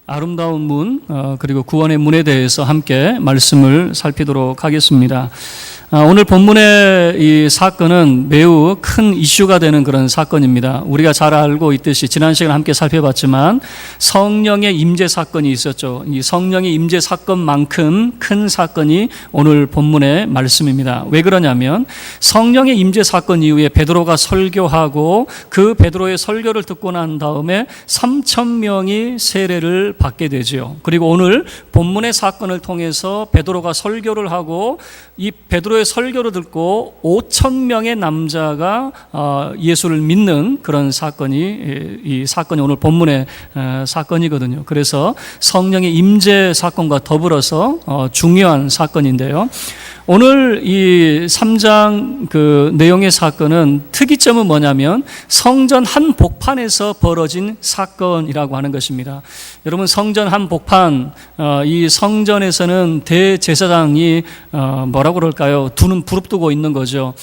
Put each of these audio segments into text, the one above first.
아름다운 문 그리고 구원의 문에 대해서 함께 말씀을 살피도록 하겠습니다. 오늘 본문의 이 사건은 매우 큰 이슈가 되는 그런 사건입니다. 우리가 잘 알고 있듯이 지난 시간에 함께 살펴봤지만 성령의 임재 사건이 있었죠. 이 성령의 임재 사건만큼 큰 사건이 오늘 본문의 말씀입니다. 왜 그러냐면 성령의 임재 사건 이후에 베드로가 설교하고 그 베드로의 설교를 듣고 난 다음에 3,000명이 세례를 받게 되죠. 그리고 오늘 본문의 사건을 통해서 베드로가 설교를 하고 이 베드로의 설교를 듣고 5,000명의 남자가 예수를 믿는 그런 사건이 이 사건이 오늘 본문의 사건이거든요. 그래서 성령의 임재 사건과 더불어서 중요한 사건인데요. 오늘 이 3장 그 내용의 사건은 특이점은 뭐냐면 성전 한복판에서 벌어진 사건이라고 하는 것입니다. 여러분, 성전 한복판, 이 성전에서는 대제사장이 뭐라고 그럴까요? 두 눈 부릅뜨고 있는 거죠.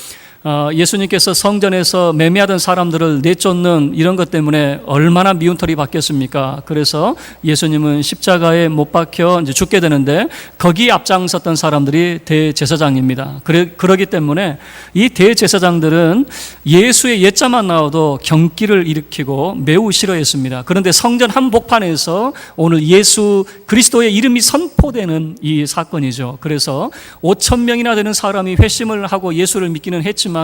예수님께서 성전에서 매매하던 사람들을 내쫓는 이런 것 때문에 얼마나 미운털이 박혔습니까? 그래서 예수님은 십자가에 못 박혀 이제 죽게 되는데 거기에 앞장섰던 사람들이 대제사장입니다. 그러기 때문에 이 대제사장들은 예수의 예자만 나와도 경기를 일으키고 매우 싫어했습니다. 그런데 성전 한복판에서 오늘 예수 그리스도의 이름이 선포되는 이 사건이죠. 그래서 5,000명이나 되는 사람이 회심을 하고 예수를 믿기는 했지만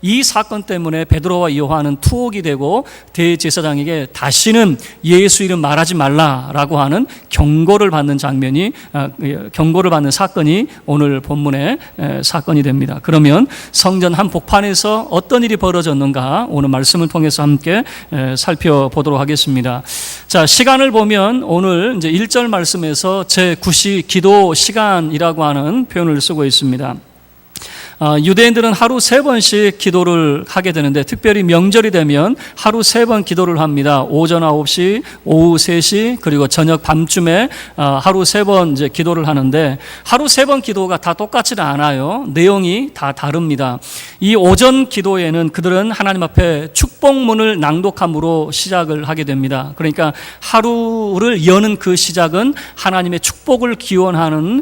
이 사건 때문에 베드로와 요한은 투옥이 되고 대제사장에게 다시는 예수 이름 말하지 말라라고 하는 경고를 받는 장면이 경고를 받는 사건이 오늘 본문의 사건이 됩니다. 그러면 성전 한복판에서 어떤 일이 벌어졌는가 오늘 말씀을 통해서 함께 살펴보도록 하겠습니다. 자, 시간을 보면 오늘 이제 1절 말씀에서 제9시 기도 시간이라고 하는 표현을 쓰고 있습니다. 유대인들은 하루 3번씩 기도를 하게 되는데 특별히 명절이 되면 하루 3번 기도를 합니다. 오전 9시, 오후 3시, 그리고 저녁 밤쯤에 하루 3번 이제 기도를 하는데 하루 3번 기도가 다 똑같지는 않아요. 내용이 다 다릅니다. 이 오전 기도에는 그들은 하나님 앞에 축복문을 낭독함으로 시작을 하게 됩니다. 그러니까 하루를 여는 그 시작은 하나님의 축복을 기원하는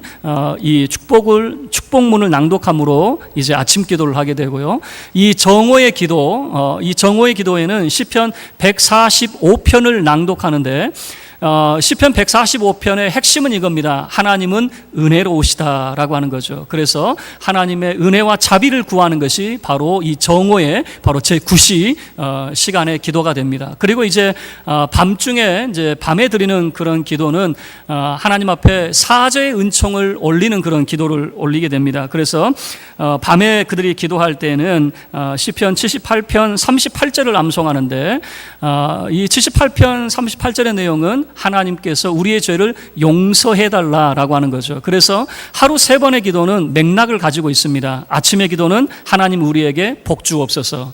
이 축복문을 낭독함으로 이제 아침 기도를 하게 되고요. 이 정오의 기도에는 시편 145편을 낭독하는데 시편 145편의 핵심은 이겁니다. 하나님은 은혜로우시다라고 하는 거죠. 그래서 하나님의 은혜와 자비를 구하는 것이 바로 이 정오의 바로 제9시 시간의 기도가 됩니다. 그리고 이제 밤중에 이제 밤에 드리는 그런 기도는 하나님 앞에 사죄의 은총을 올리는 그런 기도를 올리게 됩니다. 그래서 밤에 그들이 기도할 때는 시편 78편 38절을 암송하는데 이 78편 38절의 내용은 하나님께서 우리의 죄를 용서해달라라고 하는 거죠. 그래서 하루 3번의 기도는 맥락을 가지고 있습니다. 아침의 기도는 하나님 우리에게 복 주옵소서.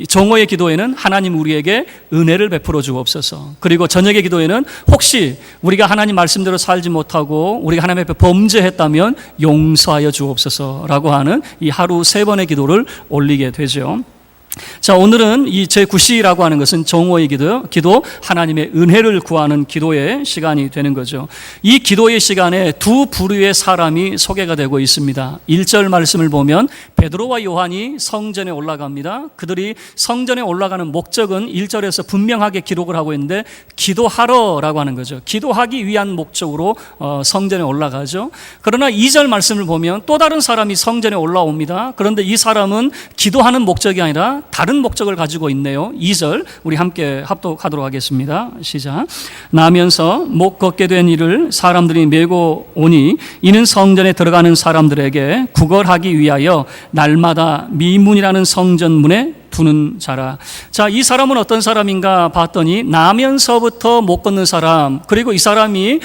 정오의 기도에는 하나님 우리에게 은혜를 베풀어 주옵소서. 그리고 저녁의 기도에는 혹시 우리가 하나님 말씀대로 살지 못하고 우리가 하나님 앞에 범죄했다면 용서하여 주옵소서라고 하는 이 하루 3번의 기도를 올리게 되죠. 자, 오늘은 이 제9시라고 하는 것은 정오의 기도, 하나님의 은혜를 구하는 기도의 시간이 되는 거죠. 이 기도의 시간에 두 부류의 사람이 소개가 되고 있습니다. 1절 말씀을 보면 베드로와 요한이 성전에 올라갑니다. 그들이 성전에 올라가는 목적은 1절에서 분명하게 기록을 하고 있는데 기도하러라고 하는 거죠. 기도하기 위한 목적으로 성전에 올라가죠. 그러나 2절 말씀을 보면 또 다른 사람이 성전에 올라옵니다. 그런데 이 사람은 기도하는 목적이 아니라 다른 목적을 가지고 있네요. 2절 우리 함께 합독하도록 하겠습니다. 시작. 나면서 못 걷게 된 이를 사람들이 메고 오니 이는 성전에 들어가는 사람들에게 구걸하기 위하여 날마다 미문이라는 성전문에 두는 자라. 자, 이 사람은 어떤 사람인가 봤더니 나면서부터 못 걷는 사람, 그리고 이 사람의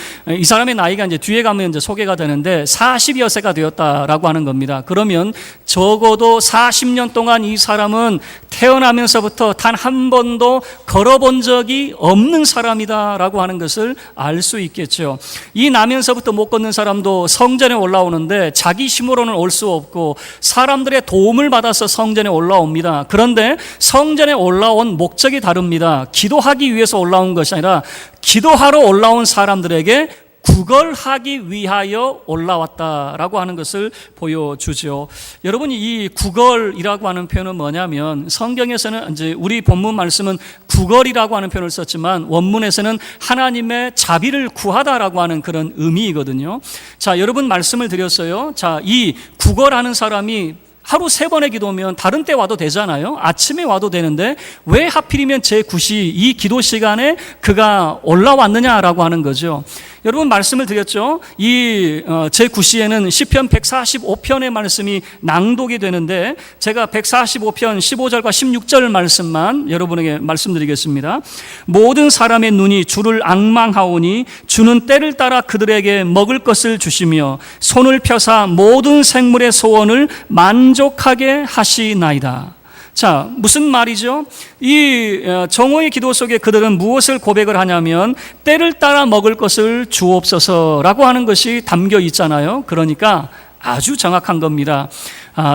나이가 이제 뒤에 가면 이제 소개가 되는데 40여 세가 되었다라고 하는 겁니다. 그러면 적어도 40년 동안 이 사람은 태어나면서부터 단 한 번도 걸어본 적이 없는 사람이다라고 하는 것을 알 수 있겠죠. 이 나면서부터 못 걷는 사람도 성전에 올라오는데 자기 힘으로는 올 수 없고 사람들의 도움을 받아서 성전에 올라옵니다. 그런데 그런데 성전에 올라온 목적이 다릅니다. 기도하기 위해서 올라온 것이 아니라 기도하러 올라온 사람들에게 구걸하기 위하여 올라왔다라고 하는 것을 보여주죠. 여러분이 이 구걸이라고 하는 표현은 뭐냐면, 성경에서는 이제 우리 본문 말씀은 구걸이라고 하는 표현을 썼지만 원문에서는 하나님의 자비를 구하다라고 하는 그런 의미이거든요. 자, 여러분 말씀을 드렸어요. 자, 이 구걸하는 사람이 하루 3번의 기도면 다른 때 와도 되잖아요. 아침에 와도 되는데 왜 하필이면 제9시 이 기도 시간에 그가 올라왔느냐라고 하는 거죠. 여러분 말씀을 드렸죠. 이 제9시에는 시편 145편의 말씀이 낭독이 되는데 제가 145편 15절과 16절 말씀만 여러분에게 말씀드리겠습니다. 모든 사람의 눈이 주를 앙망하오니 주는 때를 따라 그들에게 먹을 것을 주시며 손을 펴사 모든 생물의 소원을 만족하게 하시나이다. 자, 무슨 말이죠? 이 정오의 기도 속에 그들은 무엇을 고백을 하냐면 때를 따라 먹을 것을 주옵소서라고 하는 것이 담겨 있잖아요. 그러니까 아주 정확한 겁니다.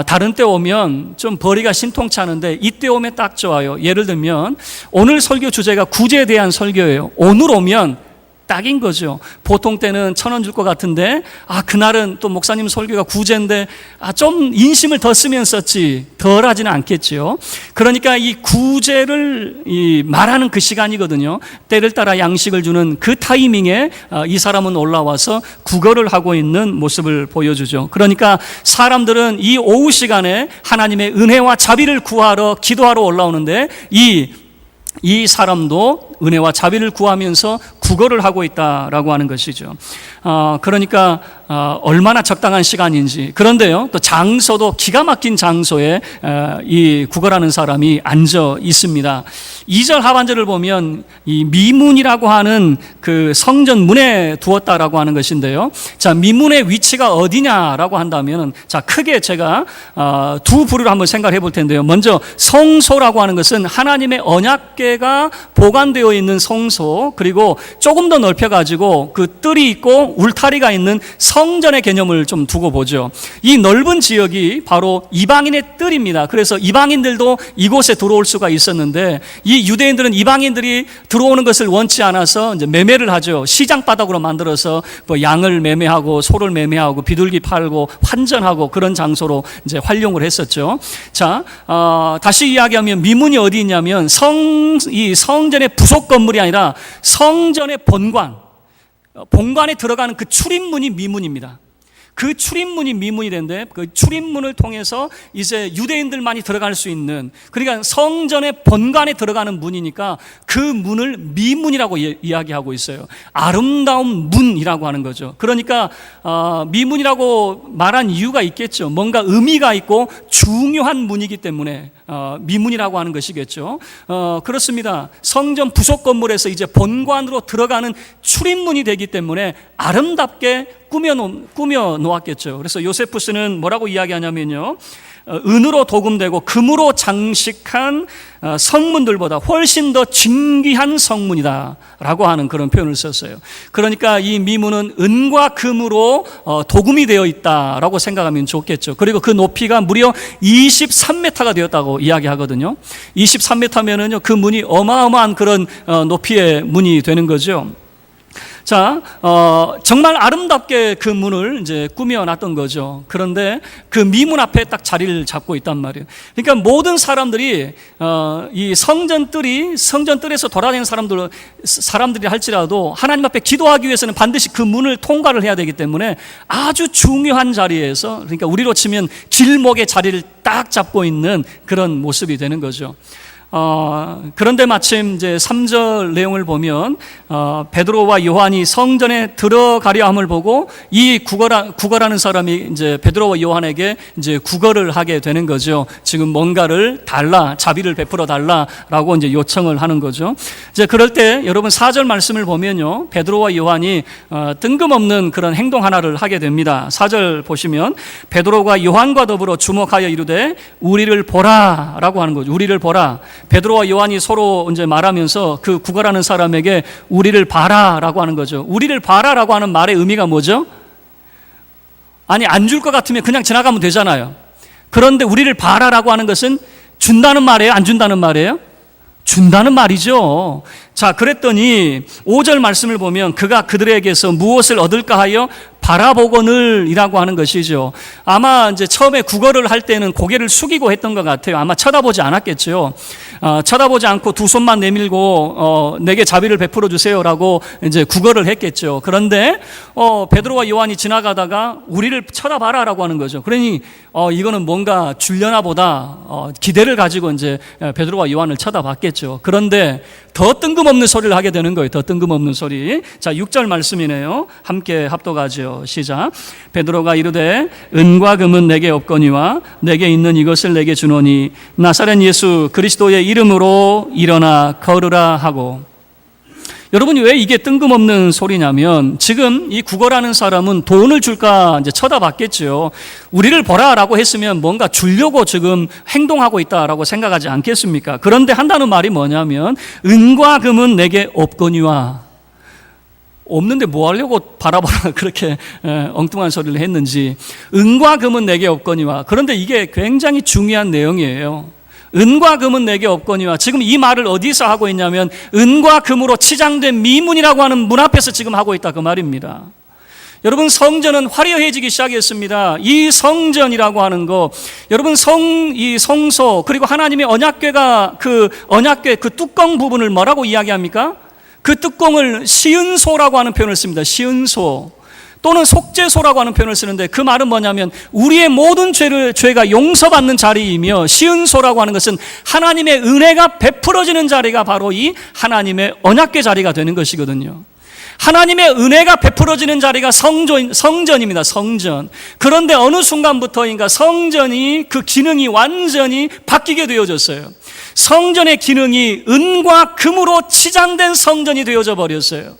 다른 때 오면 좀 벌이가 신통치 않은데 이때 오면 딱 좋아요. 예를 들면 오늘 설교 주제가 구제에 대한 설교예요. 오늘 오면 딱인 거죠. 보통 때는 1,000원 줄 것 같은데 그날은 또 목사님 설교가 구제인데 좀 인심을 더 쓰면 썼지 덜 하지는 않겠죠. 그러니까 이 구제를 말하는 그 시간이거든요. 때를 따라 양식을 주는 그 타이밍에 이 사람은 올라와서 구걸을 하고 있는 모습을 보여주죠. 그러니까 사람들은 이 오후 시간에 하나님의 은혜와 자비를 구하러 기도하러 올라오는데 이 사람도 은혜와 자비를 구하면서 구걸을 하고 있다라고 하는 것이죠. 그러니까 얼마나 적당한 시간인지. 그런데요, 또 장소도 기가 막힌 장소에 이 구걸하는 사람이 앉아 있습니다. 2절 하반절을 보면 이 미문이라고 하는 그 성전 문에 두었다라고 하는 것인데요. 자, 미문의 위치가 어디냐라고 한다면, 자, 크게 제가 두 부류로 한번 생각해 볼 텐데요. 먼저 성소라고 하는 것은 하나님의 언약궤가 보관되어 있는 성소, 그리고 조금 더 넓혀가지고 그 뜰이 있고 울타리가 있는 성전의 개념을 좀 두고 보죠. 이 넓은 지역이 바로 이방인의 뜰입니다. 그래서 이방인들도 이곳에 들어올 수가 있었는데 이 유대인들은 이방인들이 들어오는 것을 원치 않아서 이제 매매를 하죠. 시장 바닥으로 만들어서 뭐 양을 매매하고 소를 매매하고 비둘기 팔고 환전하고 그런 장소로 이제 활용을 했었죠. 자, 다시 이야기하면 미문이 어디 있냐면 이 성전의 부속 건물이 아니라 성전의 본관에 들어가는 그 출입문이 미문입니다. 그 출입문이 미문이 되는데 그 출입문을 통해서 이제 유대인들만이 들어갈 수 있는, 그러니까 성전의 본관에 들어가는 문이니까 그 문을 미문이라고 이야기하고 있어요. 아름다운 문이라고 하는 거죠. 그러니까 미문이라고 말한 이유가 있겠죠. 뭔가 의미가 있고 중요한 문이기 때문에 미문이라고 하는 것이겠죠. 그렇습니다. 성전 부속 건물에서 이제 본관으로 들어가는 출입문이 되기 때문에 아름답게 꾸며 놓았겠죠. 그래서 요세푸스는 뭐라고 이야기하냐면요, 은으로 도금되고 금으로 장식한 성문들보다 훨씬 더 진귀한 성문이다 라고 하는 그런 표현을 썼어요. 그러니까 이 미문은 은과 금으로 도금이 되어 있다라고 생각하면 좋겠죠. 그리고 그 높이가 무려 23m가 되었다고 이야기하거든요. 23m면은요, 그 문이 어마어마한 그런 높이의 문이 되는 거죠. 자, 정말 아름답게 그 문을 이제 꾸며놨던 거죠. 그런데 그 미문 앞에 딱 자리를 잡고 있단 말이에요. 그러니까 모든 사람들이 이 성전뜰에서 돌아다니는 사람들이 할지라도 하나님 앞에 기도하기 위해서는 반드시 그 문을 통과를 해야 되기 때문에 아주 중요한 자리에서, 그러니까 우리로 치면 길목의 자리를 딱 잡고 있는 그런 모습이 되는 거죠. 그런데 마침 이제 3절 내용을 보면 베드로와 요한이 성전에 들어가려 함을 보고 이 구걸하는 사람이 이제 베드로와 요한에게 이제 구걸을 하게 되는 거죠. 지금 뭔가를 달라, 자비를 베풀어 달라라고 이제 요청을 하는 거죠. 이제 그럴 때 여러분 4절 말씀을 보면요, 베드로와 요한이 뜬금없는 그런 행동 하나를 하게 됩니다. 4절 보시면 베드로가 요한과 더불어 주목하여 이르되 우리를 보라라고 하는 거죠. 우리를 보라. 베드로와 요한이 서로 이제 말하면서 그 구걸하는 사람에게 우리를 봐라라고 하는 거죠. 우리를 봐라라고 하는 말의 의미가 뭐죠? 아니, 안 줄 것 같으면 그냥 지나가면 되잖아요. 그런데 우리를 봐라라고 하는 것은 준다는 말이에요? 안 준다는 말이에요? 준다는 말이죠. 자, 그랬더니 5절 말씀을 보면 그가 그들에게서 무엇을 얻을까 하여 바라보거늘이라고 하는 것이죠. 아마 이제 처음에 국어를 할 때는 고개를 숙이고 했던 것 같아요. 아마 쳐다보지 않았겠죠. 쳐다보지 않고 두 손만 내밀고 내게 자비를 베풀어 주세요라고 이제 국어를 했겠죠. 그런데 베드로와 요한이 지나가다가 우리를 쳐다봐라라고 하는 거죠. 그러니 이거는 뭔가 줄려나 보다 기대를 가지고 이제 베드로와 요한을 쳐다봤겠죠. 그런데 더 뜬금없는 소리를 하게 되는 거예요. 더 뜬금없는 소리. 자, 6절 말씀이네요. 함께 합독하죠. 시작. 베드로가 이르되 은과 금은 내게 없거니와 내게 있는 이것을 내게 주노니 나사렛 예수 그리스도의 이름으로 일어나 걸으라 하고. 여러분이 왜 이게 뜬금없는 소리냐면 지금 이 구걸하는 사람은 돈을 줄까 이제 쳐다봤겠죠. 우리를 보라라고 했으면 뭔가 주려고 지금 행동하고 있다라고 생각하지 않겠습니까? 그런데 한다는 말이 뭐냐면 은과 금은 내게 없거니와. 없는데 뭐 하려고 바라보라 그렇게 엉뚱한 소리를 했는지. 은과 금은 내게 없거니와. 그런데 이게 굉장히 중요한 내용이에요. 은과 금은 내게 없거니와. 지금 이 말을 어디서 하고 있냐면 은과 금으로 치장된 미문이라고 하는 문 앞에서 지금 하고 있다 그 말입니다. 여러분, 성전은 화려해지기 시작했습니다. 이 성전이라고 하는 거, 여러분, 이 성소 그리고 하나님의 언약궤가 그 언약궤 그 뚜껑 부분을 뭐라고 이야기합니까? 그 뚜껑을 시은소라고 하는 표현을 씁니다. 시은소 또는 속죄소라고 하는 표현을 쓰는데 그 말은 뭐냐면 우리의 모든 죄가 용서받는 자리이며, 시은소라고 하는 것은 하나님의 은혜가 베풀어지는 자리가 바로 이 하나님의 언약궤 자리가 되는 것이거든요. 하나님의 은혜가 베풀어지는 자리가 성전입니다. 성전. 그런데 어느 순간부터인가 성전이 그 기능이 완전히 바뀌게 되어졌어요. 성전의 기능이 은과 금으로 치장된 성전이 되어져 버렸어요.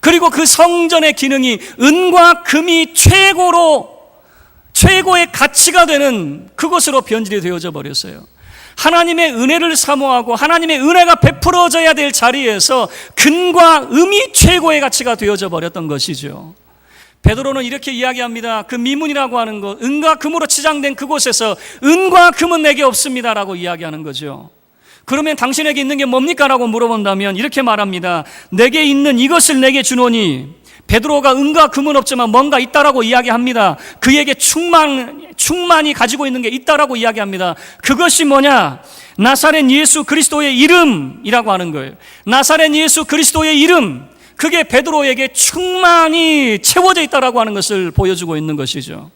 그리고 그 성전의 기능이 은과 금이 최고의 가치가 되는 그것으로 변질이 되어져 버렸어요. 하나님의 은혜를 사모하고 하나님의 은혜가 베풀어져야 될 자리에서 금과 음이 최고의 가치가 되어져 버렸던 것이죠. 베드로는 이렇게 이야기합니다. 그 미문이라고 하는 것, 은과 금으로 치장된 그곳에서 은과 금은 내게 없습니다라고 이야기하는 거죠. 그러면 당신에게 있는 게 뭡니까? 라고 물어본다면 이렇게 말합니다. 내게 있는 이것을 내게 주노니. 베드로가 은과 금은 없지만 뭔가 있다라고 이야기합니다. 그에게 충만히 가지고 있는 게 있다라고 이야기합니다. 그것이 뭐냐? 나사렛 예수 그리스도의 이름이라고 하는 거예요. 나사렛 예수 그리스도의 이름, 그게 베드로에게 충만히 채워져 있다라고 하는 것을 보여주고 있는 것이죠.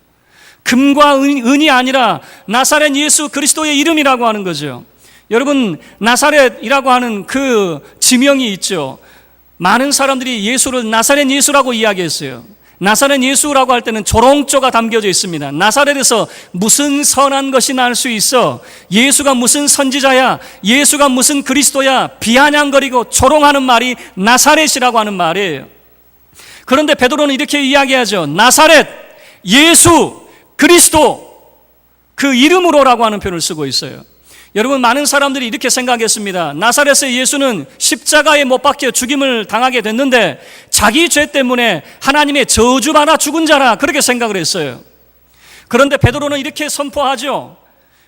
금과 은이 아니라 나사렛 예수 그리스도의 이름이라고 하는 거죠. 여러분, 나사렛이라고 하는 그 지명이 있죠. 많은 사람들이 예수를 나사렛 예수라고 이야기했어요. 나사렛 예수라고 할 때는 조롱조가 담겨져 있습니다. 나사렛에서 무슨 선한 것이 날 수 있어? 예수가 무슨 선지자야? 예수가 무슨 그리스도야? 비아냥거리고 조롱하는 말이 나사렛이라고 하는 말이에요. 그런데 베드로는 이렇게 이야기하죠. 나사렛 예수 그리스도 그 이름으로라고 하는 표현을 쓰고 있어요. 여러분, 많은 사람들이 이렇게 생각했습니다. 나사렛의 예수는 십자가에 못 박혀 죽임을 당하게 됐는데 자기 죄 때문에 하나님의 저주받아 죽은 자라, 그렇게 생각을 했어요. 그런데 베드로는 이렇게 선포하죠.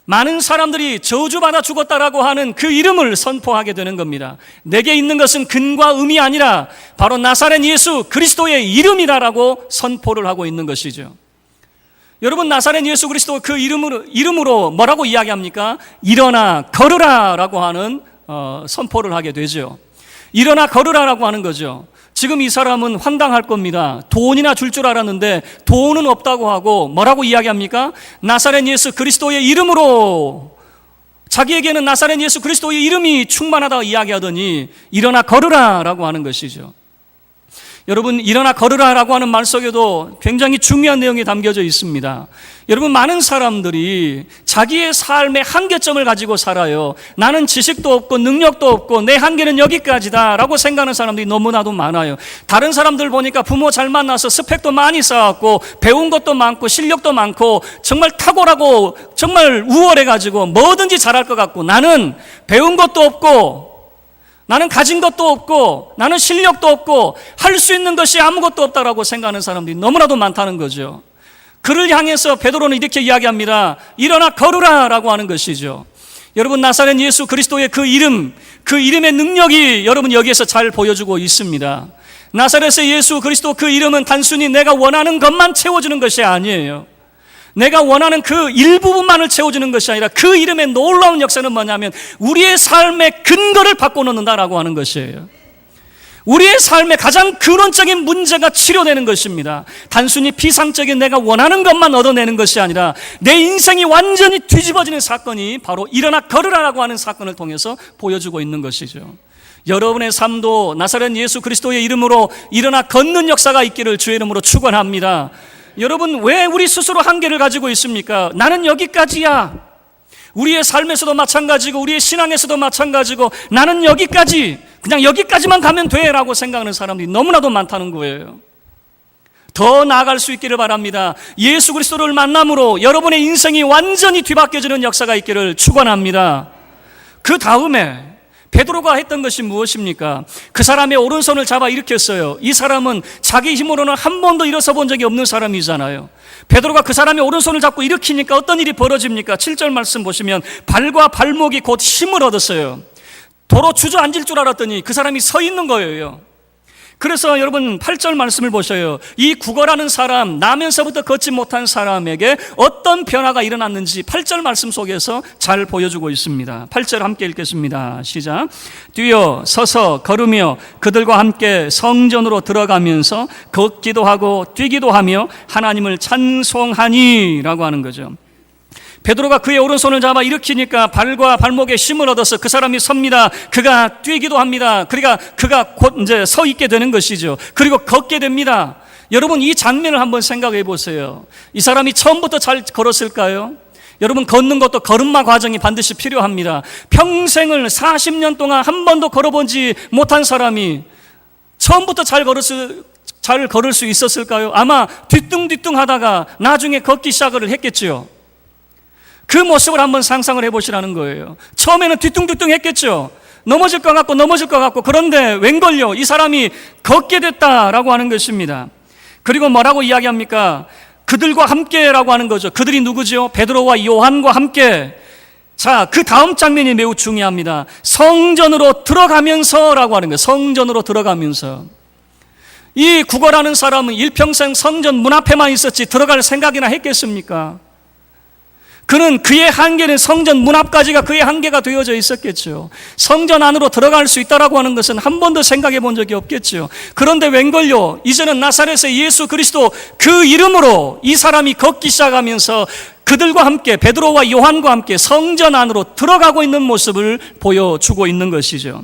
많은 사람들이 저주받아 죽었다라고 하는 그 이름을 선포하게 되는 겁니다. 내게 있는 것은 근과 음이 아니라 바로 나사렛 예수 그리스도의 이름이라고 선포를 하고 있는 것이죠. 여러분, 나사렛 예수 그리스도 그 이름으로 뭐라고 이야기합니까? 일어나 걸으라라고 하는 선포를 하게 되죠. 일어나 걸으라라고 하는 거죠. 지금 이 사람은 황당할 겁니다. 돈이나 줄 줄 알았는데 돈은 없다고 하고 뭐라고 이야기합니까? 나사렛 예수 그리스도의 이름으로, 자기에게는 나사렛 예수 그리스도의 이름이 충만하다고 이야기하더니 일어나 걸으라라고 하는 것이죠. 여러분, 일어나 걸으라라고 하는 말 속에도 굉장히 중요한 내용이 담겨져 있습니다. 여러분, 많은 사람들이 자기의 삶의 한계점을 가지고 살아요. 나는 지식도 없고 능력도 없고 내 한계는 여기까지다 라고 생각하는 사람들이 너무나도 많아요. 다른 사람들 보니까 부모 잘 만나서 스펙도 많이 쌓았고 배운 것도 많고 실력도 많고 정말 탁월하고 정말 우월해가지고 뭐든지 잘할 것 같고, 나는 배운 것도 없고 나는 가진 것도 없고 나는 실력도 없고 할 수 있는 것이 아무것도 없다라고 생각하는 사람들이 너무나도 많다는 거죠. 그를 향해서 베드로는 이렇게 이야기합니다. 일어나 걸으라라고 하는 것이죠. 여러분, 나사렛 예수 그리스도의 그 이름, 그 이름의 능력이 여러분 여기에서 잘 보여주고 있습니다. 나사렛의 예수 그리스도 그 이름은 단순히 내가 원하는 것만 채워주는 것이 아니에요. 내가 원하는 그 일부분만을 채워주는 것이 아니라 그 이름의 놀라운 역사는 뭐냐면 우리의 삶의 근거를 바꿔놓는다라고 하는 것이에요. 우리의 삶의 가장 근원적인 문제가 치료되는 것입니다. 단순히 피상적인 내가 원하는 것만 얻어내는 것이 아니라 내 인생이 완전히 뒤집어지는 사건이 바로 일어나 걸으라라고 하는 사건을 통해서 보여주고 있는 것이죠. 여러분의 삶도 나사렛 예수 그리스도의 이름으로 일어나 걷는 역사가 있기를 주의 이름으로 축원합니다. 여러분, 왜 우리 스스로 한계를 가지고 있습니까? 나는 여기까지야. 우리의 삶에서도 마찬가지고 우리의 신앙에서도 마찬가지고 나는 여기까지, 그냥 여기까지만 가면 돼 라고 생각하는 사람들이 너무나도 많다는 거예요. 더 나아갈 수 있기를 바랍니다. 예수 그리스도를 만남으로 여러분의 인생이 완전히 뒤바뀌어지는 역사가 있기를 축원합니다. 그 다음에 베드로가 했던 것이 무엇입니까? 그 사람의 오른손을 잡아 일으켰어요. 이 사람은 자기 힘으로는 한 번도 일어서 본 적이 없는 사람이잖아요. 베드로가 그 사람의 오른손을 잡고 일으키니까 어떤 일이 벌어집니까? 7절 말씀 보시면 발과 발목이 곧 힘을 얻었어요. 도로 주저앉을 줄 알았더니 그 사람이 서 있는 거예요. 그래서 여러분 8절 말씀을 보셔요. 이 구걸하는 사람, 나면서부터 걷지 못한 사람에게 어떤 변화가 일어났는지 8절 말씀 속에서 잘 보여주고 있습니다. 8절 함께 읽겠습니다. 시작. 뛰어 서서 걸으며 그들과 함께 성전으로 들어가면서 걷기도 하고 뛰기도 하며 하나님을 찬송하니 라고 하는 거죠. 베드로가 그의 오른손을 잡아 일으키니까 발과 발목에 힘을 얻어서 그 사람이 섭니다. 그가 뛰기도 합니다. 그러니까 그가 곧 이제 서 있게 되는 것이죠. 그리고 걷게 됩니다. 여러분, 이 장면을 한번 생각해 보세요. 이 사람이 처음부터 잘 걸었을까요? 여러분, 걷는 것도 걸음마 과정이 반드시 필요합니다. 평생을 40년 동안 한 번도 걸어보지 못한 사람이 처음부터 잘 걸을 수 있었을까요? 아마 뒤뚱뒤뚱 하다가 나중에 걷기 시작을 했겠죠. 그 모습을 한번 상상을 해보시라는 거예요. 처음에는 뒤뚱뒤뚱 했겠죠. 넘어질 것 같고 그런데 웬걸요, 이 사람이 걷게 됐다라고 하는 것입니다. 그리고 뭐라고 이야기합니까? 그들과 함께라고 하는 거죠. 그들이 누구죠? 베드로와 요한과 함께. 자, 그 다음 장면이 매우 중요합니다. 성전으로 들어가면서라고 하는 거예요. 성전으로 들어가면서. 이 구걸하는 사람은 일평생 성전 문 앞에만 있었지 들어갈 생각이나 했겠습니까? 그는 그의 한계는 성전 문 앞까지가 그의 한계가 되어져 있었겠죠. 성전 안으로 들어갈 수 있다라고 하는 것은 한 번도 생각해 본 적이 없겠죠. 그런데 웬걸요, 이제는 나사렛의 예수 그리스도 그 이름으로 이 사람이 걷기 시작하면서 그들과 함께, 베드로와 요한과 함께 성전 안으로 들어가고 있는 모습을 보여주고 있는 것이죠.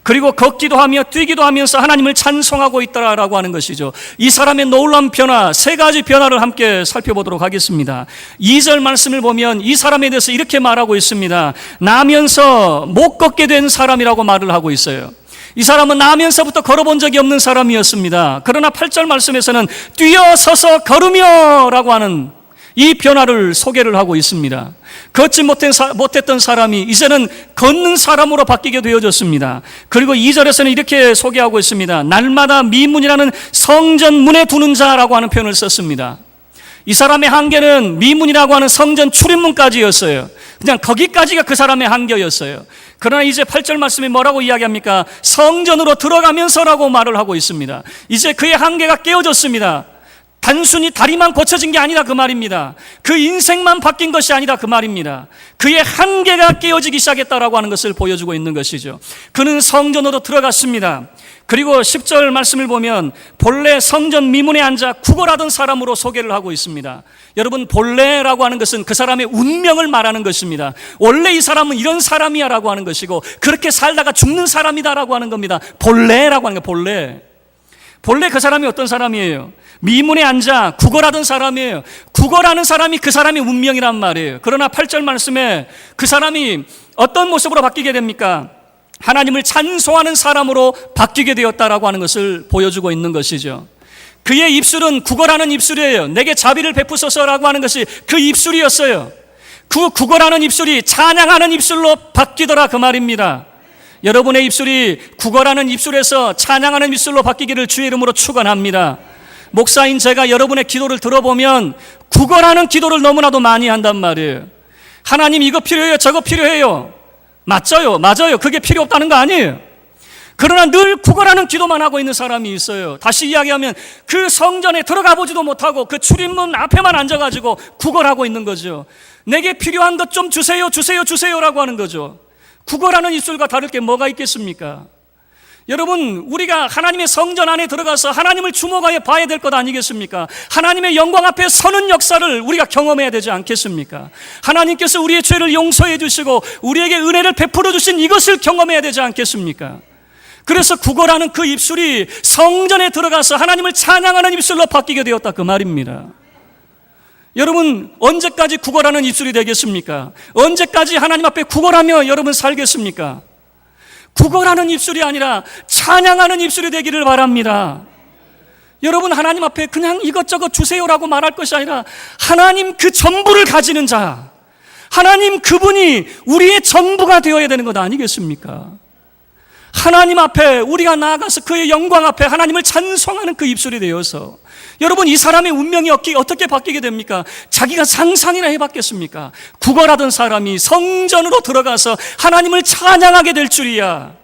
그리고 걷기도 하며 뛰기도 하면서 하나님을 찬송하고 있다라고 하는 것이죠. 이 사람의 놀라운 변화, 세 가지 변화를 함께 살펴보도록 하겠습니다. 2절 말씀을 보면 이 사람에 대해서 이렇게 말하고 있습니다. 나면서 못 걷게 된 사람이라고 말을 하고 있어요. 이 사람은 나면서부터 걸어본 적이 없는 사람이었습니다. 그러나 8절 말씀에서는 뛰어서서 걸으며 라고 하는 이 변화를 소개를 하고 있습니다. 걷지 못했던 사람이 이제는 걷는 사람으로 바뀌게 되어졌습니다. 그리고 2절에서는 이렇게 소개하고 있습니다. 날마다 미문이라는 성전 문에 두는 자라고 하는 표현을 썼습니다. 이 사람의 한계는 미문이라고 하는 성전 출입문까지였어요. 그냥 거기까지가 그 사람의 한계였어요. 그러나 이제 8절 말씀이 뭐라고 이야기합니까? 성전으로 들어가면서라고 말을 하고 있습니다. 이제 그의 한계가 깨어졌습니다. 단순히 다리만 고쳐진 게 아니라 그 말입니다. 그 인생만 바뀐 것이 아니라 그 말입니다. 그의 한계가 깨어지기 시작했다라고 하는 것을 보여주고 있는 것이죠. 그는 성전으로 들어갔습니다. 그리고 10절 말씀을 보면 본래 성전 미문에 앉아 구걸하던 사람으로 소개를 하고 있습니다. 여러분, 본래라고 하는 것은 그 사람의 운명을 말하는 것입니다. 원래 이 사람은 이런 사람이야 라고 하는 것이고 그렇게 살다가 죽는 사람이다라고 하는 겁니다. 본래라고 하는 거예요. 본래 그 사람이 어떤 사람이에요? 미문에 앉아 구걸하던 사람이에요. 구걸하는 사람이 그 사람의 운명이란 말이에요. 그러나 8절 말씀에 그 사람이 어떤 모습으로 바뀌게 됩니까? 하나님을 찬송하는 사람으로 바뀌게 되었다라고 하는 것을 보여주고 있는 것이죠. 그의 입술은 구걸하는 입술이에요. 내게 자비를 베푸소서라고 하는 것이 그 입술이었어요. 그 구걸하는 입술이 찬양하는 입술로 바뀌더라 그 말입니다. 여러분의 입술이 구걸하는 입술에서 찬양하는 입술로 바뀌기를 주의 이름으로 축원합니다. 목사인 제가 여러분의 기도를 들어보면 구걸하는 기도를 너무나도 많이 한단 말이에요. 하나님 이거 필요해요, 저거 필요해요. 맞아요. 그게 필요 없다는 거 아니에요. 그러나 늘 구걸하는 기도만 하고 있는 사람이 있어요. 다시 이야기하면 그 성전에 들어가 보지도 못하고 그 출입문 앞에만 앉아가지고 구걸하고 있는 거죠. 내게 필요한 것 좀 주세요라고 하는 거죠. 구걸하는 입술과 다를 게 뭐가 있겠습니까? 여러분, 우리가 하나님의 성전 안에 들어가서 하나님을 주목하여 봐야 될 것 아니겠습니까? 하나님의 영광 앞에 서는 역사를 우리가 경험해야 되지 않겠습니까? 하나님께서 우리의 죄를 용서해 주시고 우리에게 은혜를 베풀어 주신 이것을 경험해야 되지 않겠습니까? 그래서 구걸하는 그 입술이 성전에 들어가서 하나님을 찬양하는 입술로 바뀌게 되었다, 그 말입니다. 여러분, 언제까지 구걸하는 입술이 되겠습니까? 언제까지 하나님 앞에 구걸하며 여러분 살겠습니까? 구걸하는 입술이 아니라 찬양하는 입술이 되기를 바랍니다. 여러분, 하나님 앞에 그냥 이것저것 주세요라고 말할 것이 아니라 하나님 그 전부를 가지는 자, 하나님 그분이 우리의 전부가 되어야 되는 것 아니겠습니까? 하나님 앞에 우리가 나아가서 그의 영광 앞에 하나님을 찬송하는 그 입술이 되어서, 여러분, 이 사람의 운명이 어떻게 바뀌게 됩니까? 자기가 상상이나 해봤겠습니까? 구걸하던 사람이 성전으로 들어가서 하나님을 찬양하게 될 줄이야.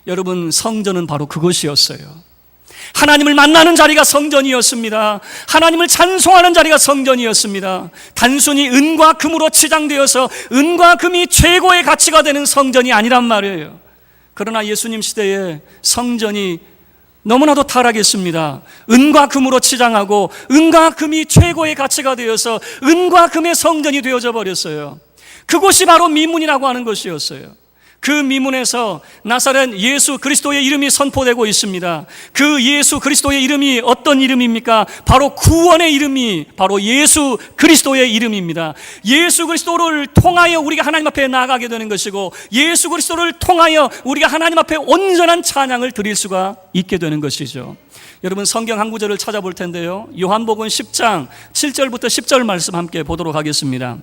여러분, 성전은 바로 그것이었어요. 하나님을 만나는 자리가 성전이었습니다. 하나님을 찬송하는 자리가 성전이었습니다. 단순히 은과 금으로 치장되어서 은과 금이 최고의 가치가 되는 성전이 아니란 말이에요. 그러나 예수님 시대에 성전이 너무나도 타락했습니다. 은과 금으로 치장하고 은과 금이 최고의 가치가 되어서 은과 금의 성전이 되어져 버렸어요. 그곳이 바로 미문이라고 하는 것이었어요. 그 미문에서 나사렛 예수 그리스도의 이름이 선포되고 있습니다. 그 예수 그리스도의 이름이 어떤 이름입니까? 바로 구원의 이름이 바로 예수 그리스도의 이름입니다. 예수 그리스도를 통하여 우리가 하나님 앞에 나아가게 되는 것이고, 예수 그리스도를 통하여 우리가 하나님 앞에 온전한 찬양을 드릴 수가 있게 되는 것이죠. 여러분, 성경 한 구절을 찾아볼 텐데요, 요한복음 10장 7절부터 10절 말씀 함께 보도록 하겠습니다.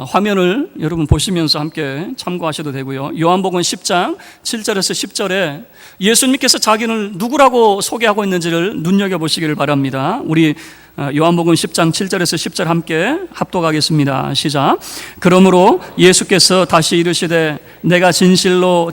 화면을 여러분 보시면서 함께 참고하셔도 되고요. 요한복음 10장 7절에서 10절에 예수님께서 자기를 누구라고 소개하고 있는지를 눈여겨보시기를 바랍니다. 우리 요한복음 10장 7절에서 10절 함께 합독하겠습니다. 시작. 그러므로 예수께서 다시 이르시되 내가 진실로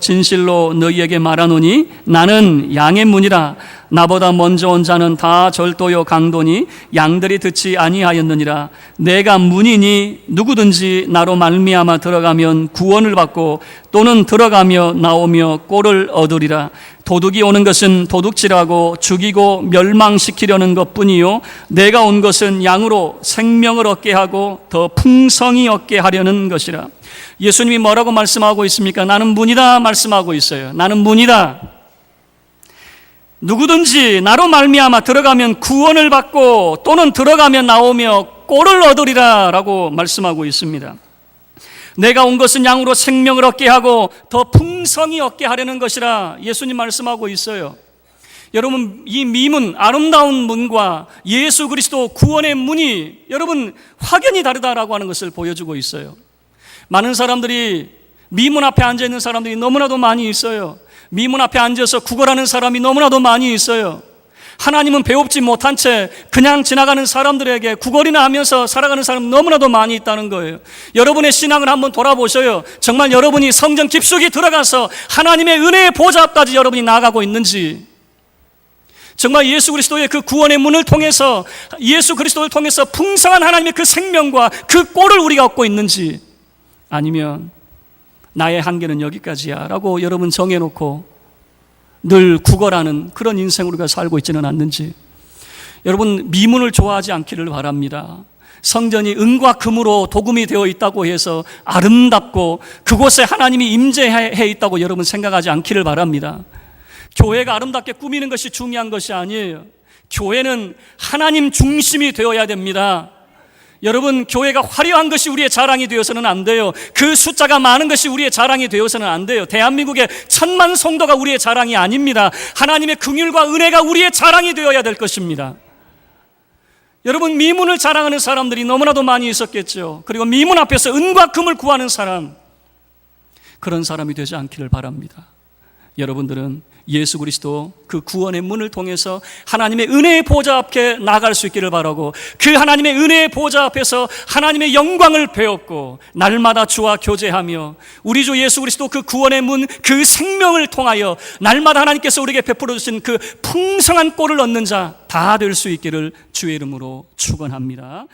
너희에게 말하노니 나는 양의 문이라. 나보다 먼저 온 자는 다 절도요 강도니 양들이 듣지 아니하였느니라. 내가 문이니 누구든지 나로 말미암아 들어가면 구원을 받고 또는 들어가며 나오며 꼴을 얻으리라. 도둑이 오는 것은 도둑질하고 죽이고 멸망시키려는 것뿐이요 내가 온 것은 양으로 생명을 얻게 하고 더 풍성히 얻게 하려는 것이라. 예수님이 뭐라고 말씀하고 있습니까? 나는 문이다 말씀하고 있어요. 나는 문이다. 누구든지 나로 말미암아 들어가면 구원을 받고 또는 들어가면 나오며 꼴을 얻으리라 라고 말씀하고 있습니다. 내가 온 것은 양으로 생명을 얻게 하고 더 풍성히 얻게 하려는 것이라 예수님 말씀하고 있어요. 여러분, 이 미문, 아름다운 문과 예수 그리스도 구원의 문이 여러분 확연히 다르다라고 하는 것을 보여주고 있어요. 많은 사람들이 미문 앞에 앉아있는 사람들이 너무나도 많이 있어요. 미문 앞에 앉아서 구걸하는 사람이 너무나도 많이 있어요. 하나님은 배웁지 못한 채 그냥 지나가는 사람들에게 구걸이나 하면서 살아가는 사람 너무나도 많이 있다는 거예요. 여러분의 신앙을 한번 돌아보셔요. 정말 여러분이 성전 깊숙이 들어가서 하나님의 은혜의 보좌 앞까지 여러분이 나아가고 있는지, 정말 예수 그리스도의 그 구원의 문을 통해서 예수 그리스도를 통해서 풍성한 하나님의 그 생명과 그 꼴을 우리가 얻고 있는지, 아니면 나의 한계는 여기까지야 라고 여러분 정해놓고 늘 구걸하는 그런 인생 우리가 살고 있지는 않는지, 여러분 미문을 좋아하지 않기를 바랍니다. 성전이 은과 금으로 도금이 되어 있다고 해서 아름답고 그곳에 하나님이 임재해 있다고 여러분 생각하지 않기를 바랍니다. 교회가 아름답게 꾸미는 것이 중요한 것이 아니에요. 교회는 하나님 중심이 되어야 됩니다. 여러분, 교회가 화려한 것이 우리의 자랑이 되어서는 안 돼요. 그 숫자가 많은 것이 우리의 자랑이 되어서는 안 돼요. 대한민국의 1000만 성도가 우리의 자랑이 아닙니다. 하나님의 긍휼과 은혜가 우리의 자랑이 되어야 될 것입니다. 여러분, 미문을 자랑하는 사람들이 너무나도 많이 있었겠죠. 그리고 미문 앞에서 은과 금을 구하는 사람, 그런 사람이 되지 않기를 바랍니다. 여러분들은 예수 그리스도 그 구원의 문을 통해서 하나님의 은혜의 보좌 앞에 나갈 수 있기를 바라고, 그 하나님의 은혜의 보좌 앞에서 하나님의 영광을 배웠고 날마다 주와 교제하며 우리 주 예수 그리스도 그 구원의 문, 그 생명을 통하여 날마다 하나님께서 우리에게 베풀어 주신 그 풍성한 꼴을 얻는 자 다 될 수 있기를 주의 이름으로 축원합니다.